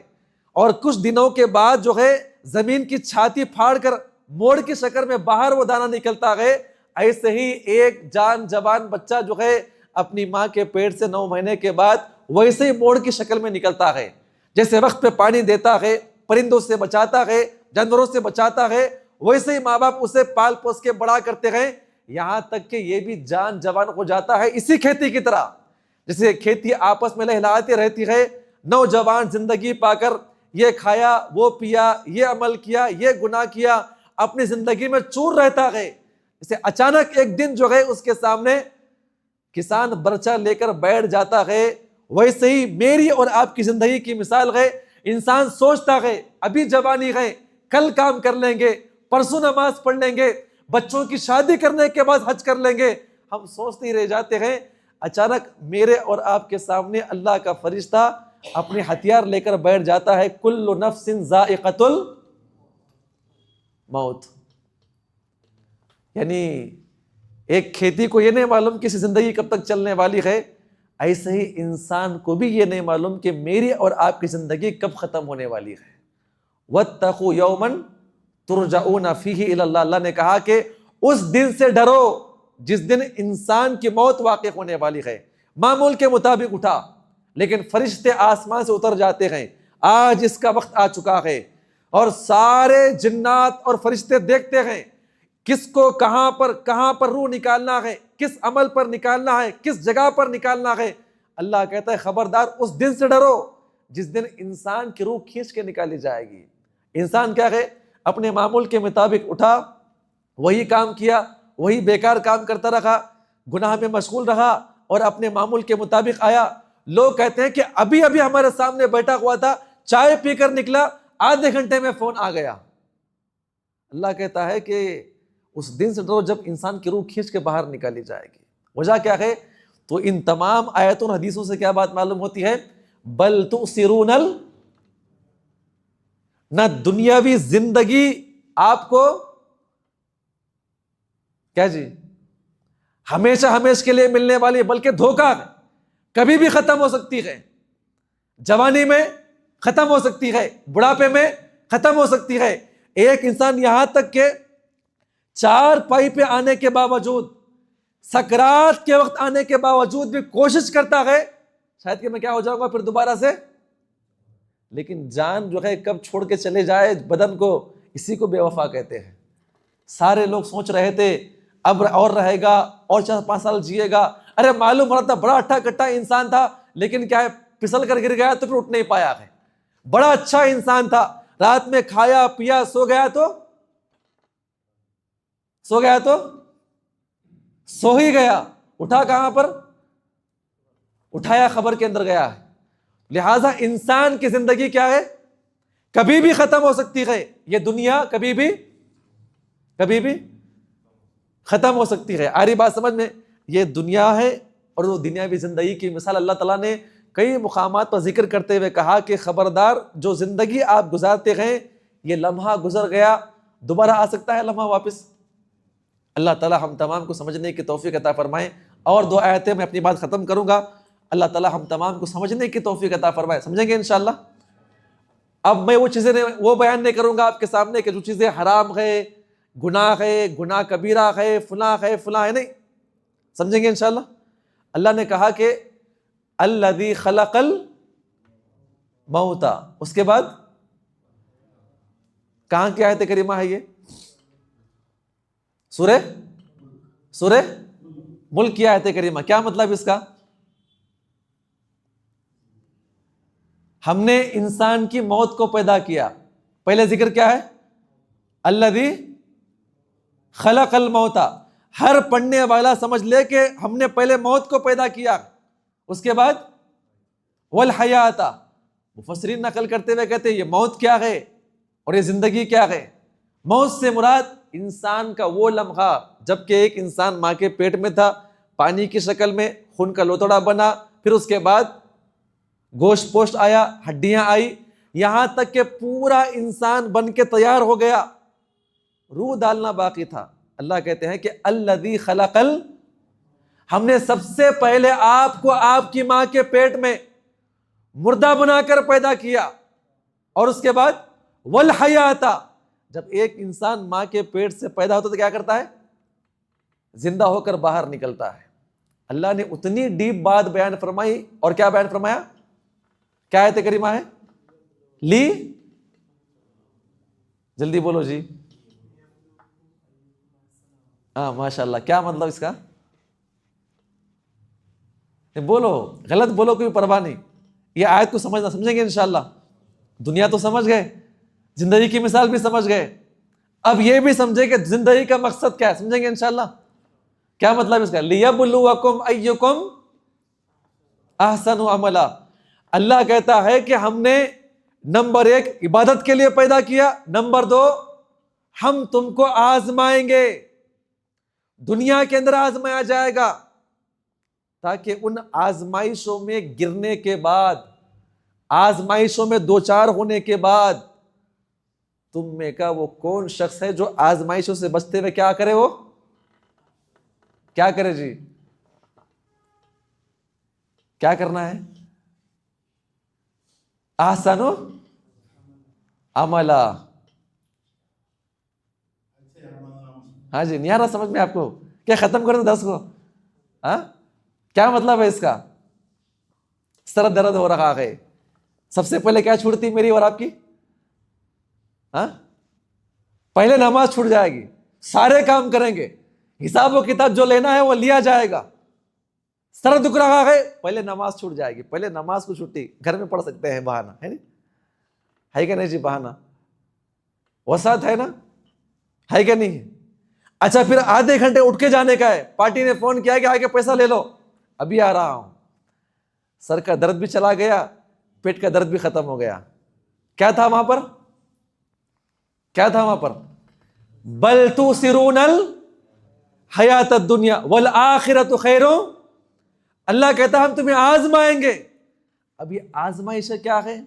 اور کچھ دنوں کے بعد جو ہے زمین کی چھاتی پھاڑ کر موڑ کی شکل میں باہر وہ دانہ نکلتا ہے، ایسے ہی ایک جان جوان بچہ جو ہے اپنی ماں کے پیٹ سے 9 مہینے کے بعد ویسے ہی موڑ کی شکل میں نکلتا ہے. جیسے وقت پہ پانی دیتا ہے، پرندوں سے بچاتا ہے، جانوروں سے بچاتا ہے، ویسے ہی ماں باپ اسے پال پوس کے بڑا کرتے ہیں، یہاں تک کہ یہ بھی جان جوان ہو جاتا ہے اسی کھیتی کی طرح. جیسے کھیتی آپس میں لہلاتی رہتی ہے، نوجوان زندگی پا کر یہ کھایا، وہ پیا، یہ عمل کیا، یہ گناہ کیا، اپنی زندگی میں چور رہتا ہے. جیسے اچانک ایک دن جو ہے اس کے سامنے کسان برچہ لے کر بیٹھ جاتا ہے، ویسے ہی میری اور آپ کی زندگی کی مثال ہے. انسان سوچتا ہے ابھی جوانی ہے، کل کام کر لیں گے، پرسوں نماز پڑھ لیں گے، بچوں کی شادی کرنے کے بعد حج کر لیں گے. ہم سوچتے ہی رہ جاتے ہیں. اچانک میرے اور آپ کے سامنے اللہ کا فرشتہ اپنے ہتھیار لے کر بیٹھ جاتا ہے. کل نفس ذائقۃ الموت. یعنی ایک کھیتی کو یہ نہیں معلوم کہ زندگی کب تک چلنے والی ہے، ایسے ہی انسان کو بھی یہ نہیں معلوم کہ میری اور آپ کی زندگی کب ختم ہونے والی ہے. وَاتَّقُوا يَوْمًا تُرْجَعُونَ فِيهِ إِلَى اللَّهِ. اللہ نے کہا کہ اس دن سے ڈرو جس دن انسان کی موت واقع ہونے والی ہے. معمول کے مطابق اٹھا، لیکن فرشتے آسمان سے اتر جاتے ہیں. آج اس کا وقت آ چکا ہے اور سارے جنات اور فرشتے دیکھتے ہیں کس کو کہاں پر روح نکالنا ہے، کس عمل پر نکالنا ہے، کس جگہ پر نکالنا ہے. اللہ کہتا ہے خبردار اس دن سے ڈرو جس دن انسان کی روح کھینچ کے نکالی جائے گی. انسان کیا ہے، اپنے معمول کے مطابق اٹھا، وہی کام کیا، وہی بیکار کام کرتا رہا، گناہ میں مشغول رہا اور اپنے معمول کے مطابق آیا. لوگ کہتے ہیں کہ ابھی ہمارے سامنے بیٹھا ہوا تھا، چائے پی کر نکلا، آدھے گھنٹے میں فون آ گیا. اللہ کہتا ہے کہ اس دن سے ڈرو جب انسان کی روح کھینچ کے باہر نکالی جائے گی. وجہ کیا ہے؟ تو ان تمام آیتوں اور حدیثوں سے کیا بات معلوم ہوتی ہے؟ بل تؤثرون نہ دنیاوی زندگی آپ کو کیا جی ہمیشہ کے لیے ملنے والی، بلکہ دھوکہ ہے، کبھی بھی ختم ہو سکتی ہے. جوانی میں ختم ہو سکتی ہے، بڑھاپے میں ختم ہو سکتی ہے. ایک انسان یہاں تک کہ 4 پائی پہ آنے کے باوجود، سکرات کے وقت آنے کے باوجود بھی کوشش کرتا ہے شاید کہ میں کیا ہو جاؤں گا پھر دوبارہ سے، لیکن جان جو ہے کب چھوڑ کے چلے جائے بدن کو، اسی کو بے وفا کہتے ہیں. سارے لوگ سوچ رہے تھے اب اور رہے گا اور 4-5 سال جیے گا. ارے معلوم ہو رہا تھا بڑا اٹھا کٹا انسان تھا، لیکن کیا ہے پھسل کر گر گیا تو پھر اٹھ نہیں پایا ہے. بڑا اچھا انسان تھا، رات میں کھایا پیا سو گیا تو سو ہی گیا، اٹھا کہاں پر؟ اٹھایا خبر کے اندر گیا ہے. لہذا انسان کی زندگی کیا ہے؟ کبھی بھی ختم ہو سکتی ہے. یہ دنیا کبھی بھی ختم ہو سکتی ہے. آ رہی بات سمجھ میں؟ یہ دنیا ہے اور وہ دنیاوی زندگی کی مثال اللہ تعالیٰ نے کئی مقامات پر ذکر کرتے ہوئے کہا کہ خبردار جو زندگی آپ گزارتے ہیں یہ لمحہ گزر گیا، دوبارہ آ سکتا ہے لمحہ واپس. اللہ تعالیٰ ہم تمام کو سمجھنے کی توفیق عطا فرمائے. اور 2 آیتیں میں اپنی بات ختم کروں گا. اللہ تعالیٰ ہم تمام کو سمجھنے کی توفیق عطا فرمائے. سمجھیں گے انشاءاللہ. اب میں وہ بیان نہیں کروں گا آپ کے سامنے کہ جو چیزیں حرام ہے، گناہ ہے، گناہ کبیرہ ہے، فلاں ہے، نہیں. سمجھیں گے انشاءاللہ. اللہ نے کہا کہ الذی خلق الموت، اس کے بعد کہاں کی آیت کریمہ ہے یہ؟ سورہ ملک کی آیت کریمہ. کیا مطلب اس کا؟ ہم نے انسان کی موت کو پیدا کیا. پہلے ذکر کیا ہے؟ الذی خلق الموت. ہر پڑھنے والا سمجھ لے کہ ہم نے پہلے موت کو پیدا کیا، اس کے بعد والحیات. مفسرین نقل کرتے ہوئے کہتے ہیں یہ موت کیا ہے اور یہ زندگی کیا ہے. موت سے مراد انسان کا وہ لمحہ جب کہ ایک انسان ماں کے پیٹ میں تھا، پانی کی شکل میں خون کا لوتڑا بنا، پھر اس کے بعد گوشت پوشت آیا، ہڈیاں آئی، یہاں تک کہ پورا انسان بن کے تیار ہو گیا، روح ڈالنا باقی تھا. اللہ کہتے ہیں کہ الذی خلق ہم نے سب سے پہلے آپ کو آپ کی ماں کے پیٹ میں مردہ بنا کر پیدا کیا، اور اس کے بعد والحیات جب ایک انسان ماں کے پیٹ سے پیدا ہوتا ہے تو کیا کرتا ہے؟ زندہ ہو کر باہر نکلتا ہے. اللہ نے اتنی ڈیپ بات بیان فرمائی. اور کیا بیان فرمایا؟ کیا آیت کریمہ ہے؟ لی، جلدی بولو جی. ہاں ماشاء اللہ. کیا مطلب اس کا؟ بولو، غلط بولو، کوئی پرواہ نہیں. یہ آیت کو سمجھیں گے انشاءاللہ. دنیا تو سمجھ گئے، زندگی کی مثال بھی سمجھ گئے، اب یہ بھی سمجھے کہ زندگی کا مقصد کیا ہے. سمجھیں گے انشاءاللہ. کیا مطلب اس کا؟ لِيَبْلُوَكُمْ أَيُّكُمْ أَحْسَنُ عَمَلًا. اللہ کہتا ہے کہ ہم نے نمبر 1 عبادت کے لیے پیدا کیا، نمبر 2 ہم تم کو آزمائیں گے. دنیا کے اندر آزمایا جائے گا تاکہ ان آزمائشوں میں گرنے کے بعد، آزمائشوں میں دوچار ہونے کے بعد تم میں کا وہ کون شخص ہے جو آزمائشوں سے بچتے ہوئے کیا کرے؟ وہ کیا کرے جی؟ کیا کرنا ہے؟ احسن عملا. ہاں جی، نہیں آ رہا سمجھ میں آپ کو؟ کیا ختم کر دیں 10 کو؟ ہاں کیا مطلب ہے اس کا؟ سر درد ہو رہا ہے. سب سے پہلے کیا چھوٹتی میری اور آپ کی؟ ہاں پہلے نماز چھوٹ جائے گی. سارے کام کریں گے، حساب و کتاب جو لینا ہے وہ لیا جائے گا. سر دکھ رہا ہے، پہلے نماز چھوٹ جائے گی. پہلے نماز کو چھٹی گھر میں پڑھ سکتے ہیں، بہانہ ہے نہیں؟ ہے کہ نہیں جی؟ بہانہ وسعت ہے نا؟ ہے کہ نہیں؟ اچھا پھر آدھے گھنٹے اٹھ کے جانے کا ہے. پارٹی نے فون کیا کہ آ کے پیسہ لے لو، ابھی آ رہا ہوں. سر کا درد بھی چلا گیا، پیٹ کا درد بھی ختم ہو گیا. کیا تھا وہاں پر؟ کیا تھا وہاں پر؟ بل تؤثرون الحیات الدنیا والآخرۃ خیر. اللہ کہتا ہے ہم تمہیں آزمائیں گے. اب یہ آزمائش کیا ہے؟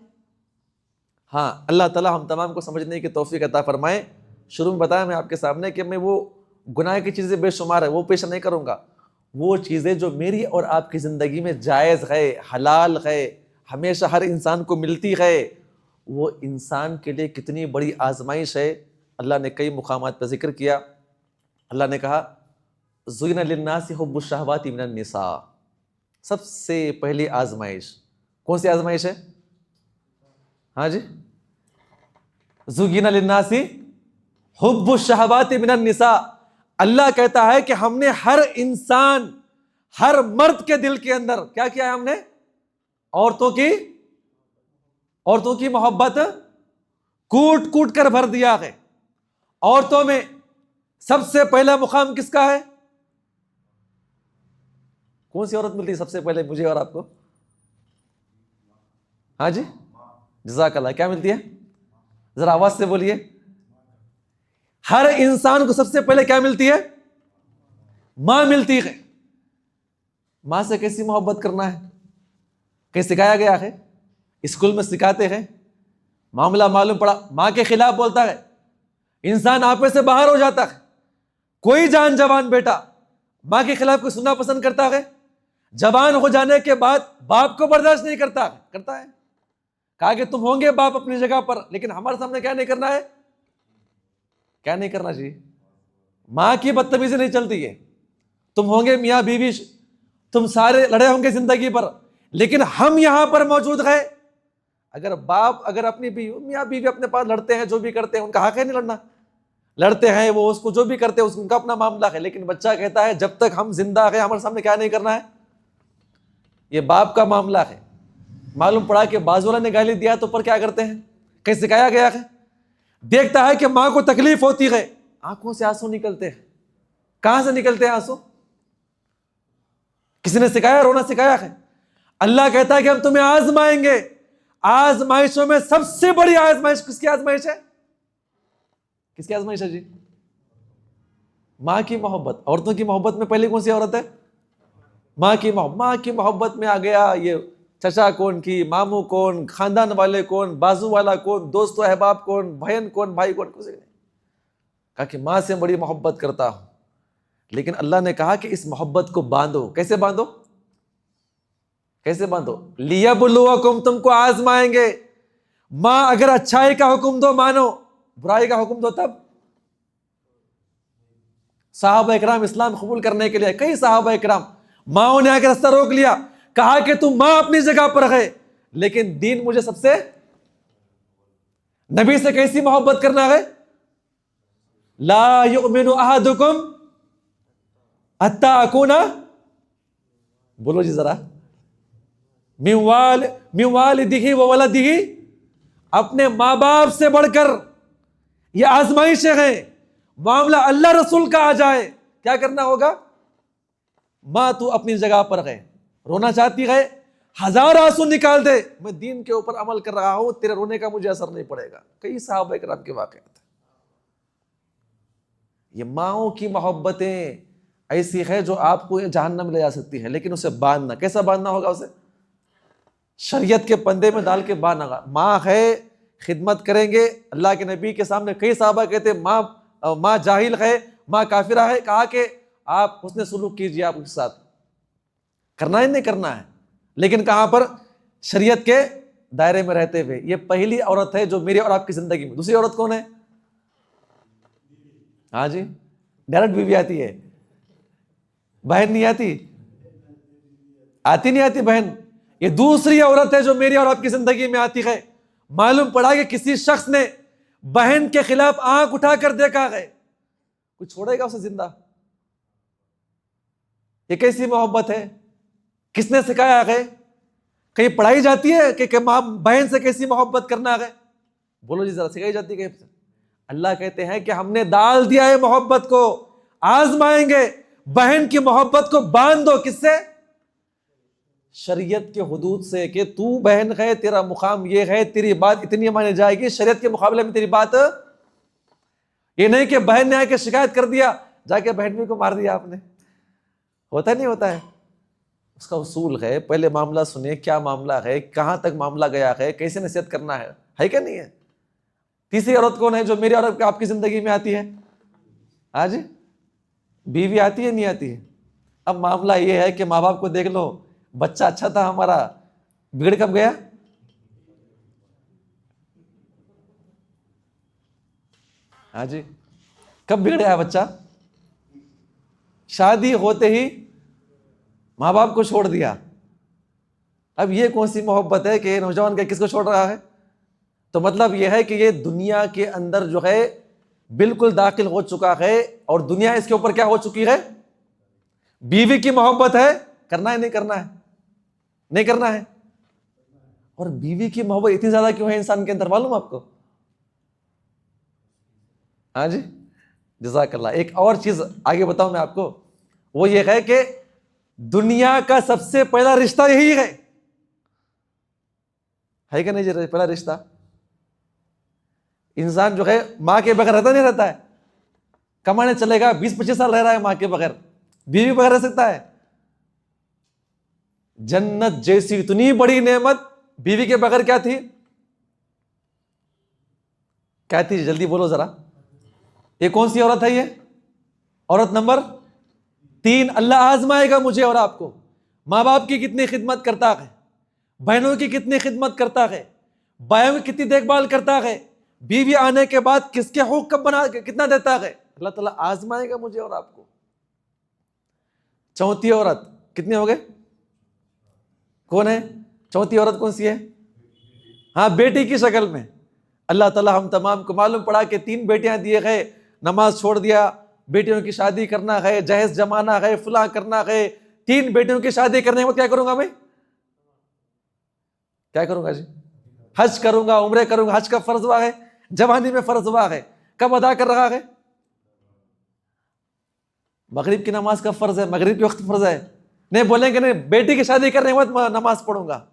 ہاں اللہ تعالیٰ ہم تمام کو سمجھنے کی توفیق عطا فرمائے. شروع میں بتایا میں آپ کے سامنے کہ میں وہ گناہ کی چیزیں بے شمار ہے وہ پیش نہیں کروں گا. وہ چیزیں جو میری اور آپ کی زندگی میں جائز ہے، حلال ہے، ہمیشہ ہر انسان کو ملتی ہے، وہ انسان کے لیے کتنی بڑی آزمائش ہے. اللہ نے کئی مقامات پر ذکر کیا. اللہ نے کہا زُيِّنَ لِلنَّاسِ حُبُّ الشَّهَوَاتِ مِنَ النِّسَاءِ. سب سے پہلی آزمائش کون سی آزمائش ہے؟ ہاں جی، زُيِّنَ لِلنَّاسِ حُبُّ الشَّهَوَاتِ مِنَ النِّسَاءِ. اللہ کہتا ہے کہ ہم نے ہر انسان، ہر مرد کے دل کے اندر کیا کیا ہے؟ ہم نے عورتوں کی محبت کوٹ کوٹ کر بھر دیا ہے. عورتوں میں سب سے پہلا مقام کس کا ہے؟ کون سی عورت ملتی ہے سب سے پہلے مجھے اور آپ کو؟ ہاں جی جزاک اللہ. کیا ملتی ہے؟ ذرا آواز سے بولیے. ہر انسان کو سب سے پہلے کیا ملتی ہے؟ ماں ملتی ہے. ماں سے کیسی محبت کرنا ہے؟ کہیں سکھایا گیا ہے؟ اسکول میں سکھاتے ہیں؟ معاملہ معلوم پڑا ماں کے خلاف بولتا ہے انسان آپے سے باہر ہو جاتا ہے. کوئی جان جوان بیٹا ماں کے خلاف کوئی سننا پسند کرتا ہے؟ جوان ہو جانے کے بعد باپ کو برداشت نہیں کرتا ہے. کہا کہ تم ہوں گے باپ اپنی جگہ پر، لیکن ہمارے سامنے کیا نہیں کرنا ہے؟ کیا نہیں کرنا جی؟ ماں کی بدتمیزی نہیں چلتی ہے. تم ہوں گے میاں بیوی، تم سارے لڑے ہوں گے زندگی پر، لیکن ہم یہاں پر موجود ہیں. اگر باپ اگر اپنی میاں بیوی اپنے پاس لڑتے ہیں، جو بھی کرتے ہیں، ان کا حق ہے نہیں لڑنا. لڑتے ہیں وہ اس کو جو بھی کرتے ہیں ان کا اپنا معاملہ ہے، لیکن بچہ کہتا ہے جب تک ہم زندہ ہیں ہمارے سامنے کیا نہیں کرنا ہے؟ یہ باپ کا معاملہ ہے. معلوم پڑا کہ بازو والا نے گالی دیا تو پر کیا کرتے ہیں؟ کہیں سکھایا گیا ہے؟ دیکھتا ہے کہ ماں کو تکلیف ہوتی ہے، آنکھوں سے آنسو نکلتے ہیں. کہاں سے نکلتے ہیں آنسو؟ کسی نے سکھایا؟ رونا سکھایا ہے؟ اللہ کہتا ہے کہ ہم تمہیں آزمائیں گے. آزمائشوں میں سب سے بڑی آزمائش کس کی آزمائش ہے؟ کس کی آزمائش ہے جی؟ ماں کی محبت. عورتوں کی محبت میں پہلی کون سی عورت ہے؟ ماں کی محبت. ماں کی محبت میں آ گیا یہ چچا کون کی، ماموں کون، خاندان والے کون، بازو والا کون، دوست و احباب کون، بہن کون، بھائی کون، کسی نہیں. کہا کہ ماں سے بڑی محبت کرتا ہوں. لیکن اللہ نے کہا کہ اس محبت کو باندھو. کیسے باندھو؟ کیسے باندھو؟ لیبلوکم، تم کو آزمائیں گے. ماں اگر اچھائی کا حکم دو مانو، برائی کا حکم دو تب. صحابہ اکرام اسلام قبول کرنے کے لیے, کئی صحابہ اکرام ماؤں نے آ کے راستہ روک لیا, کہا کہ تم ماں اپنی جگہ پر ہے, لیکن دین مجھے سب سے, نبی سے کیسی محبت کرنا ہے, لا یؤمن احدکم حتی اکون, بولو جی ذرا, من والدہ و ولدہ, اپنے ماں باپ سے بڑھ کر یہ آزمائشیں ہیں, معاملہ اللہ رسول کا آ جائے کیا کرنا ہوگا, ماں تو اپنی جگہ پر ہے, رونا چاہتی ہے ہزار آنسو نکال دے, میں دین کے اوپر عمل کر رہا ہوں, تیرے رونے کا مجھے اثر نہیں پڑے گا. کئی صحابہ کرام کے واقعات. یہ ماؤں کی محبتیں ایسی ہے جو آپ کو جہنم لے جا سکتی ہے, لیکن اسے باندھنا, کیسا باندھنا ہوگا اسے, شریعت کے پندے میں ڈال کے باندھنا ہوگا. ماں ہے, خدمت کریں گے. اللہ کے نبی کے سامنے کئی صحابہ کہتے ماں جاہل ہے, ماں کافرہ ہے, کہا کہ آپ حسن سلوک کیجیے, آپ کے ساتھ کرنا ہے نہیں کرنا ہے, لیکن کہاں پر, شریعت کے دائرے میں رہتے ہوئے. یہ پہلی عورت ہے جو میری اور آپ کی زندگی میں. دوسری عورت کون ہے, ہاں جی, ڈائریکٹ بیوی آتی ہے, بہن نہیں آتی, آتی نہیں آتی بہن. یہ دوسری عورت ہے جو میری اور آپ کی زندگی میں آتی ہے. معلوم پڑا کہ کسی شخص نے بہن کے خلاف آنکھ اٹھا کر دیکھا ہے, کوئی چھوڑے گا اسے زندہ؟ یہ کیسی محبت ہے, کس نے سکھایا ہے, کہیں پڑھائی جاتی ہے کہ ماں بہن سے کیسی محبت کرنا ہے, بولو جی ذرا, سکھائی جاتی ہے کہیں؟ اللہ کہتے ہیں کہ ہم نے ڈال دیا ہے محبت کو, آزمائیں گے. بہن کی محبت کو باندھ دو, کس سے, شریعت کے حدود سے, کہ تو بہن ہے, تیرا مقام یہ ہے, تیری بات اتنی مانی جائے گی, شریعت کے مقابلے میں تیری بات. یہ نہیں کہ بہن نے آ کے شکایت کر دیا, جا کے بہن بھی کو مار دیا آپ نے, ہوتا نہیں ہوتا ہے. اس کا اصول ہے, پہلے معاملہ سنیں, کیا معاملہ ہے, کہاں تک معاملہ گیا ہے, کیسے نصیحت کرنا ہے کہ نہیں ہے. تیسری عورت کون ہے جو میری اور آپ کی زندگی میں آتی ہے, ہاں جی, بیوی آتی ہے نہیں آتی ہے. اب معاملہ یہ ہے کہ ماں باپ کو دیکھ لو, بچہ اچھا تھا ہمارا, بگڑ کب گیا, ہاں جی, کب بگڑیا بچہ, شادی ہوتے ہی ماں باپ کو چھوڑ دیا. اب یہ کون سی محبت ہے کہ نوجوان کے کس کو چھوڑ رہا ہے. تو مطلب یہ ہے کہ یہ دنیا کے اندر جو ہے بالکل داخل ہو چکا ہے, اور دنیا اس کے اوپر کیا ہو چکی ہے, بیوی کی محبت ہے, کرنا ہے نہیں کرنا ہے, نہیں کرنا ہے. اور بیوی کی محبت اتنی زیادہ کیوں ہے انسان کے اندر, معلوم آپ کو, ہاں جی, جزاک اللہ. ایک اور چیز آگے بتاؤں میں آپ کو, وہ یہ ہے کہ دنیا کا سب سے پہلا رشتہ یہی ہے کہ نہیں جی, پہلا رشتہ. انسان جو ہے ماں کے بغیر رہتا نہیں رہتا ہے, کمانے چلے گا 20-25 سال رہ رہا ہے ماں کے بغیر, بیوی بغیر رہ سکتا ہے. جنت جیسی اتنی بڑی نعمت بیوی کے بغیر کیا تھی, کیا تھی, جلدی بولو ذرا. یہ کون سی عورت ہے, یہ عورت نمبر 3. اللہ آزمائے گا مجھے اور آپ کو, ماں باپ کی کتنی خدمت کرتا ہے, بہنوں کی کتنی خدمت کرتا ہے, بھائیوں کی کتنی دیکھ بھال کرتا ہے, بیوی آنے کے بعد کس کے حقوق کب بنا کتنا دیتا ہے, اللہ تعالیٰ آزمائے گا مجھے اور آپ کو. چوتھی عورت, کتنے ہو گئے, کون ہے چوتھی عورت, کون سی ہے, ہاں, بیٹی کی شکل میں. اللہ تعالیٰ ہم تمام کو, معلوم پڑا کہ 3 بیٹیاں دیے گئے, نماز چھوڑ دیا, بیٹیوں کی شادی کرنا ہے, جہیز جمانا ہے, فلاں کرنا ہے. 3 بیٹیوں کی شادی کرنے کے بعد کیا کروں گا میں, کیا کروں گا جی, حج کروں گا, عمرے کروں گا. حج کا فرض ہوا ہے, جوانی میں فرض ہوا ہے, کب ادا کر رہا ہے, مغرب کی نماز کا فرض ہے, مغرب کے وقت فرض ہے. نہیں بولیں گے نہیں, بیٹی کی شادی کرنے کے بعد نماز پڑھوں گا.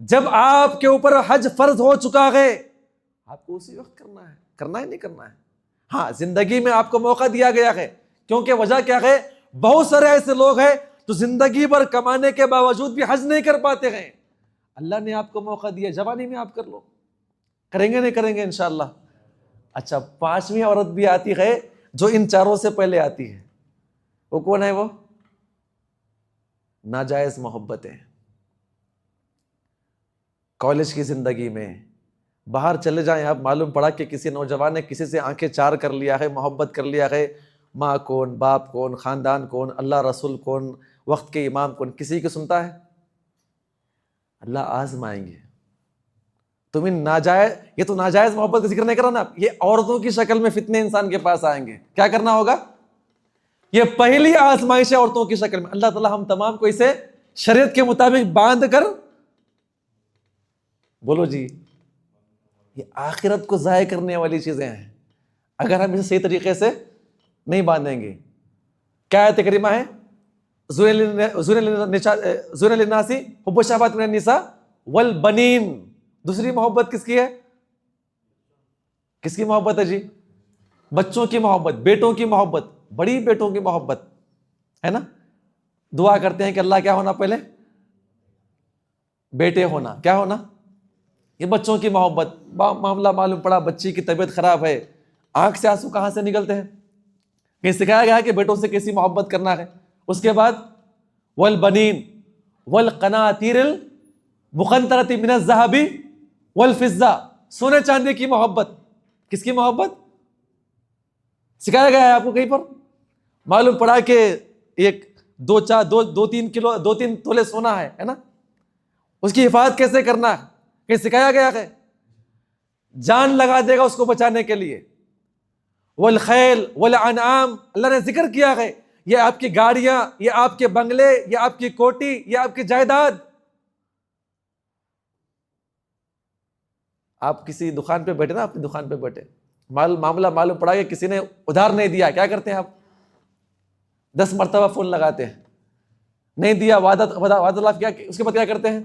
جب آپ کے اوپر حج فرض ہو چکا ہے, آپ کو اسی وقت کرنا ہے, کرنا ہے نہیں کرنا ہے. ہاں, زندگی میں آپ کو موقع دیا گیا ہے, کیونکہ وجہ کیا ہے, بہت سارے ایسے لوگ ہیں جو زندگی بھر کمانے کے باوجود بھی حج نہیں کر پاتے ہیں. اللہ نے آپ کو موقع دیا, جوانی میں آپ کر لو. کریں گے نہیں کریں گے انشاءاللہ. اچھا, 5ویں عورت بھی آتی ہے جو ان چاروں سے پہلے آتی ہے, وہ کون ہے, وہ ناجائز محبتیں. کالج کی زندگی میں باہر چلے جائیں آپ، معلوم پڑا کہ کسی نوجوان نے کسی سے آنکھیں چار کر لیا ہے، محبت کر لیا ہے، ماں کون، باپ کون، خاندان کون، اللہ رسول کون، وقت کے امام کون، کسی کی سنتا ہے؟ اللہ آزمائیں گے تمہیں ناجائز، یہ تو ناجائز محبت کا ذکر نہیں کر رہا نا، یہ عورتوں کی شکل میں فتنے انسان کے پاس آئیں گے، کیا کرنا ہوگا؟ یہ پہلی آزمائش ہے عورتوں کی شکل میں۔ اللہ تعالیٰ ہم تمام کو اسے شریعت کے مطابق باندھ کر، بولو جی، یہ آخرت کو ضائع کرنے والی چیزیں ہیں اگر ہم اسے صحیح طریقے سے نہیں باندھیں گے۔ کیا آیت کریمہ ہے؟ زُرِّ لِلنَّاسِ حُبُّ الشَّهَوَاتِ مِنَ النِّسَاءِ وَالْبَنِينَ۔ دوسری محبت کس کی ہے؟ کس کی محبت ہے جی؟ بچوں کی محبت، بیٹوں کی محبت، بڑی بیٹوں کی محبت ہے نا۔ دعا کرتے ہیں کہ اللہ کیا ہونا پہلے؟ بیٹے ہونا۔ کیا ہونا؟ یہ بچوں کی محبت۔ معاملہ معلوم پڑا بچی کی طبیعت خراب ہے، آنکھ سے آنسو کہاں سے نکلتے ہیں؟ کہیں سکھایا گیا ہے کہ بیٹوں سے کیسی محبت کرنا ہے۔ اس کے بعد والبنین والقناطیر المقنطرۃ من الذهب والفضہ، سونے چاندی کی محبت۔ کس کی محبت سکھایا گیا ہے آپ کو کہیں پر؟ معلوم پڑا کہ ایک دو تین تولے سونا ہے نا، اس کی حفاظت کیسے کرنا ہے کہیں سکھایا گیا ہے؟ جان لگا دے گا اس کو بچانے کے لیے۔ والخیل والانعام، اللہ نے ذکر کیا ہے، یہ آپ کی گاڑیاں، یہ آپ کے بنگلے، یہ آپ کی کوٹھی، یہ آپ کی جائیداد۔ آپ کسی دکان پہ بیٹھے نا، اپنی دکان پہ بیٹھے، معاملہ معلوم پڑا کہ کسی نے ادھار نہیں دیا، کیا کرتے ہیں آپ؟ 10 مرتبہ فون لگاتے ہیں، نہیں دیا، وعدہ خلاف کیا، اس کے بعد کیا کرتے ہیں؟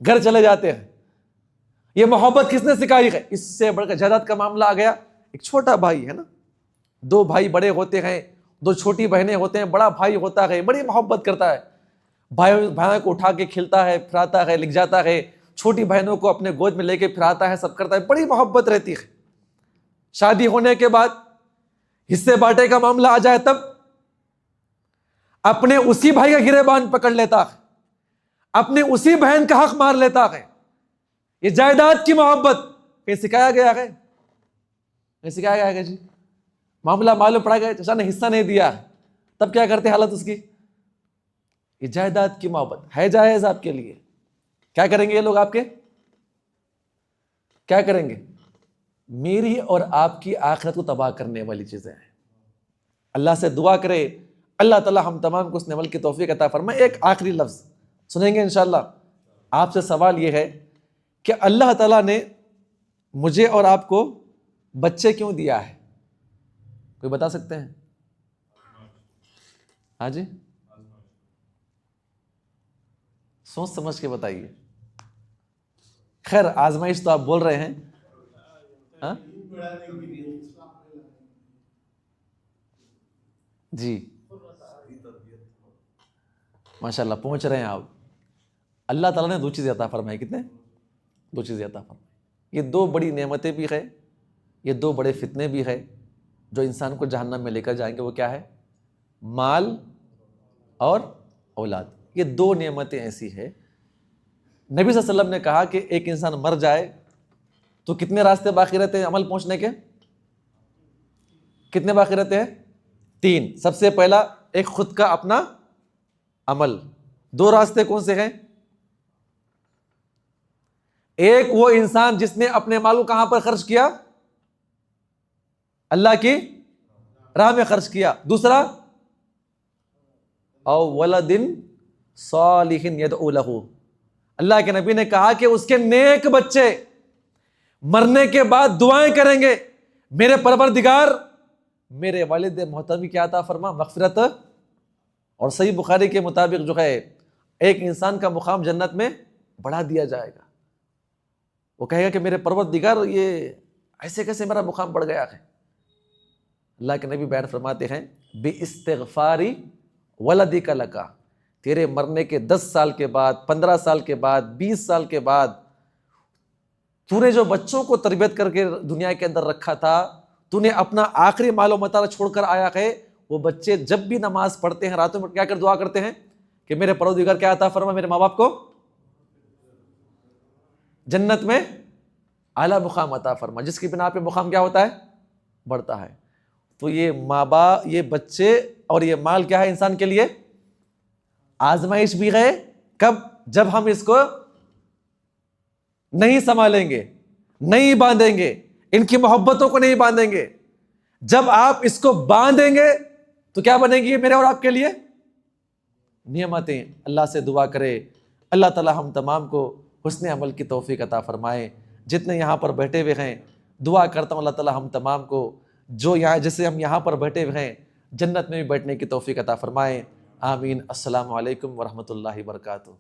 گھر چلے جاتے ہیں۔ یہ محبت کس نے سکھائی ہے؟ اس سے بڑھ کر جائیداد کا معاملہ آ گیا، ایک چھوٹا بھائی ہے نا، 2 بھائی بڑے ہوتے ہیں، 2 چھوٹی بہنیں ہوتے ہیں، بڑا بھائی ہوتا ہے، بڑی محبت کرتا ہے، بھائیوں کو اٹھا کے کھلتا ہے، پھراتا ہے، لکھ جاتا ہے، چھوٹی بہنوں کو اپنے گود میں لے کے پھراتا ہے، سب کرتا ہے، بڑی محبت رہتی ہے۔ شادی ہونے کے بعد حصے بانٹے کا معاملہ آ جائے تب اپنے اسی بھائی کا گریبان پکڑ لیتا ہے، اپنے اسی بہن کا حق مار لیتا ہے۔ یہ جائیداد کی محبت کہیں سکھایا گیا ہے؟ نہیں سکھایا گیا ہے جی۔ معاملہ معلوم پڑا گیا چچا نے حصہ نہیں دیا، تب کیا کرتے حالت اس کی؟ یہ جائیداد کی محبت ہے جائز آپ کے لیے، کیا کریں گے یہ لوگ آپ کے؟ کیا کریں گے؟ میری اور آپ کی آخرت کو تباہ کرنے والی چیزیں ہیں۔ اللہ سے دعا کرے اللہ تعالی ہم تمام کو اس عمل کی توفیق عطا فرمائے۔ ایک آخری لفظ سنیں گے انشاءاللہ۔ آپ سے سوال یہ ہے کہ اللہ تعالیٰ نے مجھے اور آپ کو بچے کیوں دیا ہے؟ کوئی بتا سکتے ہیں؟ ہاں جی، سوچ سمجھ کے بتائیے۔ خیر آزمائش تو آپ بول رہے ہیں، ہاں جی ماشاءاللہ پہنچ رہے ہیں آپ۔ اللہ تعالیٰ نے 2 چیزیں عطا فرمائی، کتنے؟ 2 چیزیں عطا فرمائی۔ یہ 2 بڑی نعمتیں بھی ہیں، یہ 2 بڑے فتنے بھی ہیں جو انسان کو جہنم میں لے کر جائیں گے۔ وہ کیا ہے؟ مال اور اولاد۔ یہ 2 نعمتیں ایسی ہیں، نبی صلی اللہ علیہ وسلم نے کہا کہ ایک انسان مر جائے تو کتنے راستے باقی رہتے ہیں عمل پہنچنے کے؟ کتنے باقی رہتے ہیں؟ 3۔ سب سے پہلا ایک خود کا اپنا عمل۔ 2 راستے کون سے ہیں؟ ایک وہ انسان جس نے اپنے مال کو کہاں پر خرچ کیا؟ اللہ کی راہ میں خرچ کیا۔ دوسرا او ولد صالح یدعو لہ، اللہ کے نبی نے کہا کہ اس کے نیک بچے مرنے کے بعد دعائیں کریں گے، میرے پروردگار میرے والد محترم کی کیا عطا فرما؟ مغفرت۔ اور صحیح بخاری کے مطابق جو ہے ایک انسان کا مقام جنت میں بڑھا دیا جائے گا، وہ کہے گا کہ میرے پروردگار یہ ایسے کیسے میرا مقام بڑھ گیا ہے؟ اللہ کے نبی بیان فرماتے ہیں بِاِسْتِغْفَارِ وَلَدِكَ لَكَ، تیرے مرنے کے 10 سال کے بعد، 15 سال کے بعد، 20 سال کے بعد تو نے جو بچوں کو تربیت کر کے دنیا کے اندر رکھا تھا، تو نے اپنا آخری مال و متاع چھوڑ کر آیا ہے، وہ بچے جب بھی نماز پڑھتے ہیں راتوں میں کیا کر دعا کرتے ہیں کہ میرے پروردگار کیا عطا فرما؟ میرے ماں باپ کو جنت میں اعلیٰ مقام عطا فرما، جس کی بنا پہ مقام کیا ہوتا ہے؟ بڑھتا ہے۔ تو یہ ماں باپ، یہ بچے اور یہ مال کیا ہے انسان کے لیے؟ آزمائش بھی ہے۔ کب؟ جب ہم اس کو نہیں سنبھالیں گے، نہیں باندھیں گے، ان کی محبتوں کو نہیں باندھیں گے۔ جب آپ اس کو باندھیں گے تو کیا بنے گی میرے اور آپ کے لیے؟ نعمتیں۔ اللہ سے دعا کرے اللہ تعالی ہم تمام کو حسن عمل کی توفیق عطا فرمائے۔ جتنے یہاں پر بیٹھے ہوئے ہیں، دعا کرتا ہوں اللہ تعالی ہم تمام کو جو یہاں جیسے ہم یہاں پر بیٹھے ہوئے ہیں جنت میں بھی بیٹھنے کی توفیق عطا فرمائے۔ آمین۔ السلام علیکم ورحمۃ اللہ وبرکاتہ۔